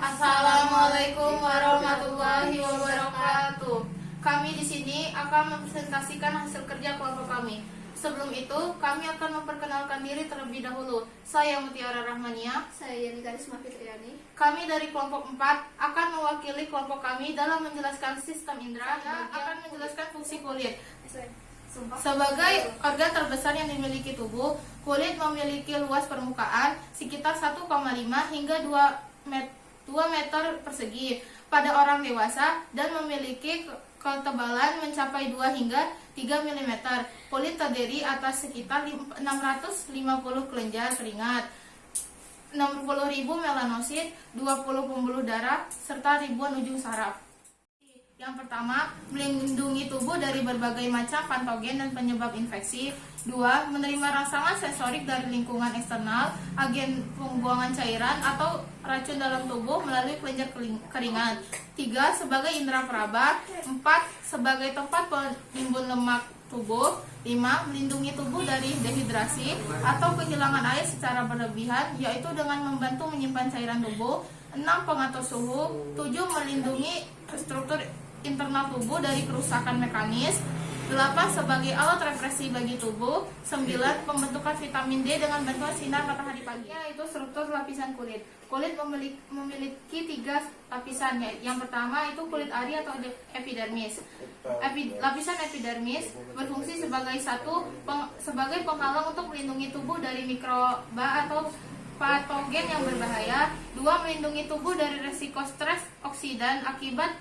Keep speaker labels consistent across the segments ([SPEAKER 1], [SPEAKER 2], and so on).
[SPEAKER 1] Assalamualaikum warahmatullahi wabarakatuh. Kami di sini akan mempresentasikan hasil kerja kelompok kami. Sebelum itu, kami akan memperkenalkan diri terlebih dahulu. Saya Mutiara Rahmania.
[SPEAKER 2] Saya Yani Karisma Fitriani.
[SPEAKER 1] Kami dari kelompok 4 akan mewakili kelompok kami dalam menjelaskan sistem indera. Saya akan menjelaskan fungsi kulit. Sebagai organ terbesar yang dimiliki tubuh, kulit memiliki luas permukaan sekitar 1,5 hingga 2 meter persegi pada orang dewasa dan memiliki ketebalan mencapai 2 hingga 3 mm. Kulit terdiri atas sekitar 650 kelenjar keringat, 60.000 melanosit, 20 pembuluh darah, serta ribuan ujung saraf. Yang pertama, melindungi tubuh dari berbagai macam patogen dan penyebab infeksi. 2. Menerima rangsangan sensorik dari lingkungan eksternal, agen pembuangan cairan atau racun dalam tubuh melalui kelenjar keringat. 3. Sebagai indera peraba. 4. Sebagai tempat penimbun lemak tubuh. 5. Melindungi tubuh dari dehidrasi atau kehilangan air secara berlebihan, yaitu dengan membantu menyimpan cairan tubuh. 6. Pengatur suhu. 7. Melindungi struktur internal tubuh dari kerusakan mekanis. 8. Sebagai alat represi bagi tubuh. 9. Pembentukan vitamin D dengan bantuan sinar matahari pagi. Yaitu struktur lapisan kulit. Kulit memiliki 3 lapisan. Yang pertama itu kulit ari atau epidermis. Lapisan epidermis berfungsi sebagai penghalang untuk melindungi tubuh dari mikroba atau patogen yang berbahaya. 2. Melindungi tubuh dari resiko stres oksidan akibat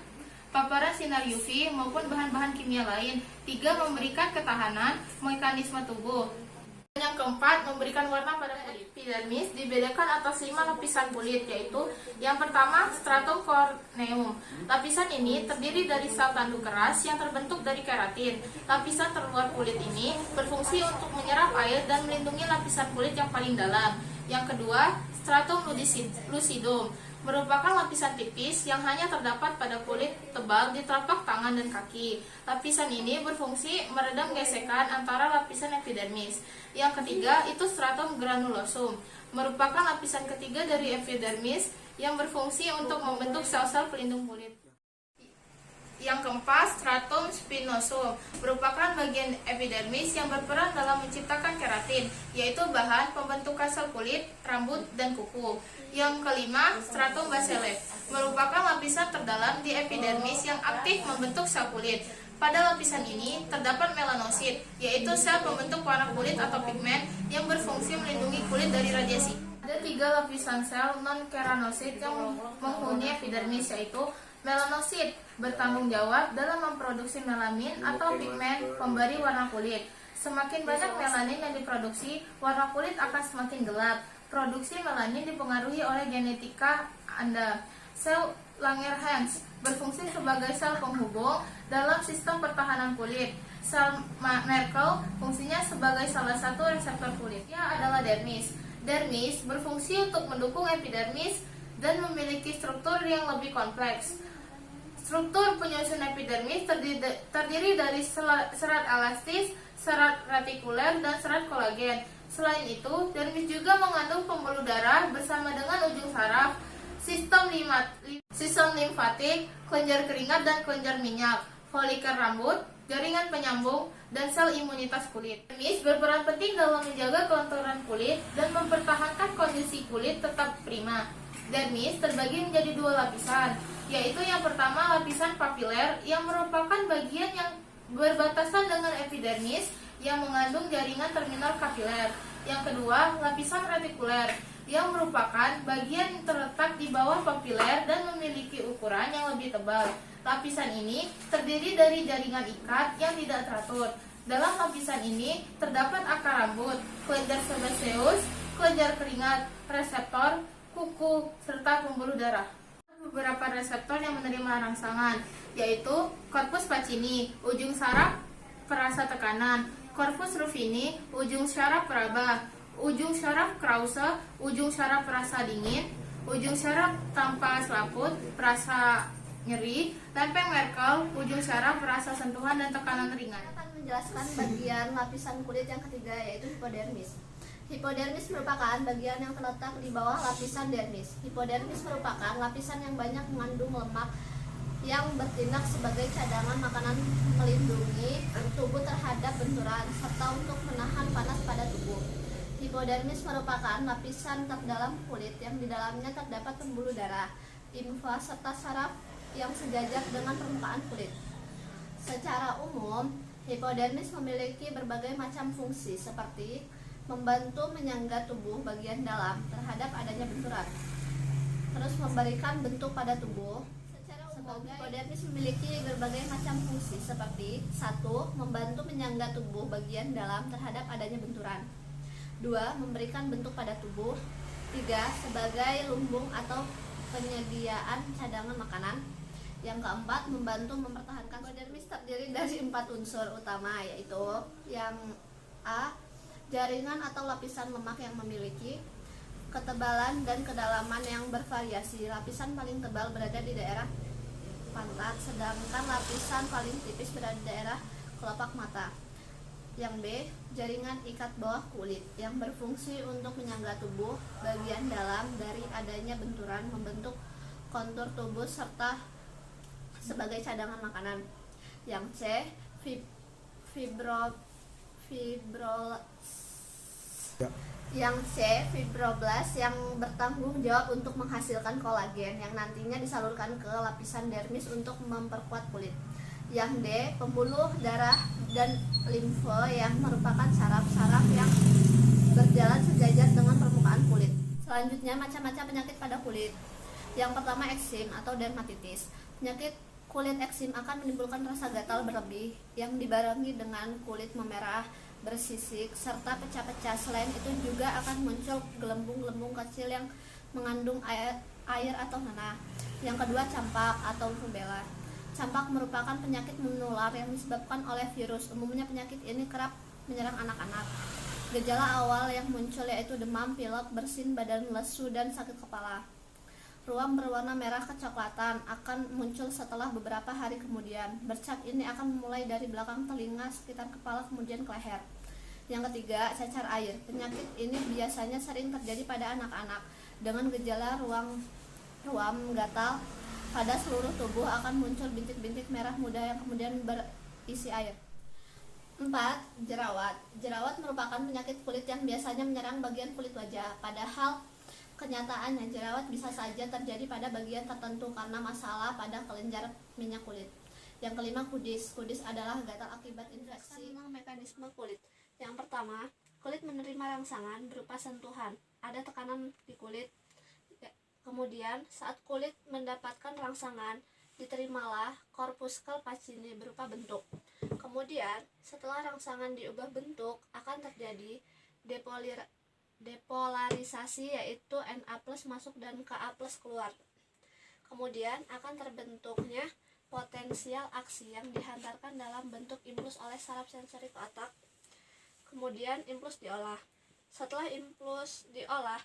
[SPEAKER 1] paparan sinar UV maupun bahan-bahan kimia lain. 3. Memberikan ketahanan mekanisme tubuh. Yang keempat, memberikan warna pada kulit. Epidermis dibedakan atas 5 lapisan kulit, yaitu yang pertama stratum corneum. Lapisan ini terdiri dari sel tanduk keras yang terbentuk dari keratin. Lapisan terluar kulit ini berfungsi untuk menyerap air dan melindungi lapisan kulit yang paling dalam. Yang kedua, stratum lucidum merupakan lapisan tipis yang hanya terdapat pada kulit tebal di telapak tangan dan kaki. Lapisan ini berfungsi meredam gesekan antara lapisan epidermis. Yang ketiga itu stratum granulosum, merupakan lapisan ketiga dari epidermis yang berfungsi untuk membentuk sel-sel pelindung kulit. Yang keempat, stratum spinosum, merupakan bagian epidermis yang berperan dalam menciptakan keratin, yaitu bahan pembentukan sel kulit, rambut, dan kuku. Yang kelima, stratum basalis, merupakan lapisan terdalam di epidermis yang aktif membentuk sel kulit. Pada lapisan ini terdapat melanosit, yaitu sel pembentuk warna kulit atau pigmen yang berfungsi melindungi kulit dari radiasi. Ada 3 lapisan sel non-keranosit yang menghuni epidermis, yaitu melanosit bertanggung jawab dalam memproduksi melanin atau pigmen pemberi warna kulit. Semakin banyak melanin yang diproduksi, warna kulit akan semakin gelap. Produksi melanin dipengaruhi oleh genetika Anda. Sel Langerhans berfungsi sebagai sel penghubung dalam sistem pertahanan kulit. Sel Merkel fungsinya sebagai salah satu reseptor kulit. Ia adalah dermis. Dermis berfungsi untuk mendukung epidermis dan memiliki struktur yang lebih kompleks. Struktur penyusun epidermis terdiri dari serat elastis, serat retikuler, dan serat kolagen. Selain itu, dermis juga mengandung pembuluh darah bersama dengan ujung saraf, sistem limfatik, kelenjar keringat dan kelenjar minyak, folikel rambut, jaringan penyambung, dan sel imunitas kulit. Dermis berperan penting dalam menjaga kelenturan kulit dan mempertahankan kondisi kulit tetap prima. Dermis terbagi menjadi 2 lapisan, yaitu yang pertama lapisan papiler yang merupakan bagian yang berbatasan dengan epidermis yang mengandung jaringan terminal kapiler. Yang kedua, lapisan retikuler yang merupakan bagian terletak di bawah papiler dan memiliki ukuran yang lebih tebal. Lapisan ini terdiri dari jaringan ikat yang tidak teratur. Dalam lapisan ini terdapat akar rambut, kelenjar sebaceus, kelenjar keringat, reseptor, kuku, serta pembuluh darah. Beberapa reseptor yang menerima rangsangan, yaitu corpus pacini, ujung saraf perasa tekanan, corpus ruffini, ujung syaraf peraba, ujung syaraf Krause, ujung syaraf perasa dingin, ujung syaraf tanpa selaput, perasa nyeri, lempeng Merkel, ujung syaraf perasa sentuhan dan tekanan ringan.
[SPEAKER 2] Saya akan menjelaskan bagian lapisan kulit yang ketiga, yaitu hipodermis. Hipodermis merupakan bagian yang terletak di bawah lapisan dermis. Hipodermis merupakan lapisan yang banyak mengandung lemak yang bertindak sebagai cadangan makanan, melindungi tubuh terhadap benturan serta untuk menahan panas pada tubuh. Hipodermis merupakan lapisan terdalam kulit yang di dalamnya terdapat pembuluh darah, limfa serta saraf yang sejajar dengan permukaan kulit. Secara umum, hipodermis memiliki berbagai macam fungsi seperti membantu menyangga tubuh bagian dalam terhadap adanya benturan, terus memberikan bentuk pada tubuh. Secara umum, hipodermis memiliki berbagai macam fungsi seperti 1. Membantu menyangga tubuh bagian dalam terhadap adanya benturan. 2. Memberikan bentuk pada tubuh. 3. Sebagai lumbung atau penyediaan cadangan makanan. Yang keempat, membantu mempertahankan. Hipodermis terdiri dari 4 unsur utama, yaitu yang A. Jaringan atau lapisan lemak yang memiliki ketebalan dan kedalaman yang bervariasi. Lapisan paling tebal berada di daerah pantat, sedangkan lapisan paling tipis berada di daerah kelopak mata. Yang B. Jaringan ikat bawah kulit yang berfungsi untuk menyangga tubuh bagian dalam dari adanya benturan, membentuk kontur tubuh serta sebagai cadangan makanan. Yang C. Fibroblast yang bertanggung jawab untuk menghasilkan kolagen yang nantinya disalurkan ke lapisan dermis untuk memperkuat kulit. Yang D. Pembuluh darah dan limfe yang merupakan saraf-saraf yang berjalan sejajar dengan permukaan kulit. Selanjutnya, macam-macam penyakit pada kulit. Yang pertama, eksim atau dermatitis. Penyakit kulit eksim akan menimbulkan rasa gatal berlebih yang dibarengi dengan kulit memerah, bersisik, serta pecah-pecah. Selain itu juga akan muncul gelembung-gelembung kecil yang mengandung air atau nanah. Yang kedua, campak atau rubella. Campak merupakan penyakit menular yang disebabkan oleh virus. Umumnya penyakit ini kerap menyerang anak-anak. Gejala awal yang muncul yaitu demam, pilek, bersin, badan lesu, dan sakit kepala. Ruam berwarna merah kecoklatan akan muncul setelah beberapa hari kemudian. Bercak ini akan memulai dari belakang telinga, sekitar kepala, kemudian ke leher. Yang ketiga, cacar air. Penyakit ini biasanya sering terjadi pada anak-anak dengan gejala ruam gatal. Pada seluruh tubuh akan muncul bintik-bintik merah muda yang kemudian berisi air. 4. Jerawat. Jerawat merupakan penyakit kulit yang biasanya menyerang bagian kulit wajah. Padahal kenyataannya jerawat bisa saja terjadi pada bagian tertentu karena masalah pada kelenjar minyak kulit. Yang kelima, kudis. Kudis adalah gatal akibat infeksi. Mekanisme kulit. Yang pertama, kulit menerima rangsangan berupa sentuhan. Ada tekanan di kulit. Kemudian, saat kulit mendapatkan rangsangan, diterimalah corpuscle pacini berupa bentuk. Kemudian, setelah rangsangan diubah bentuk, akan terjadi depolarisasi, yaitu Na+ masuk dan Ka+ keluar. Kemudian akan terbentuknya potensial aksi yang dihantarkan dalam bentuk impuls oleh saraf sensori ke otak. Kemudian impuls diolah. Setelah impuls diolah,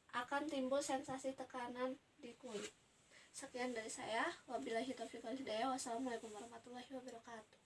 [SPEAKER 2] akan timbul sensasi tekanan di kulit. Sekian dari saya. Wabillahi taufiq wal hidayah. Wassalamualaikum warahmatullahi wabarakatuh.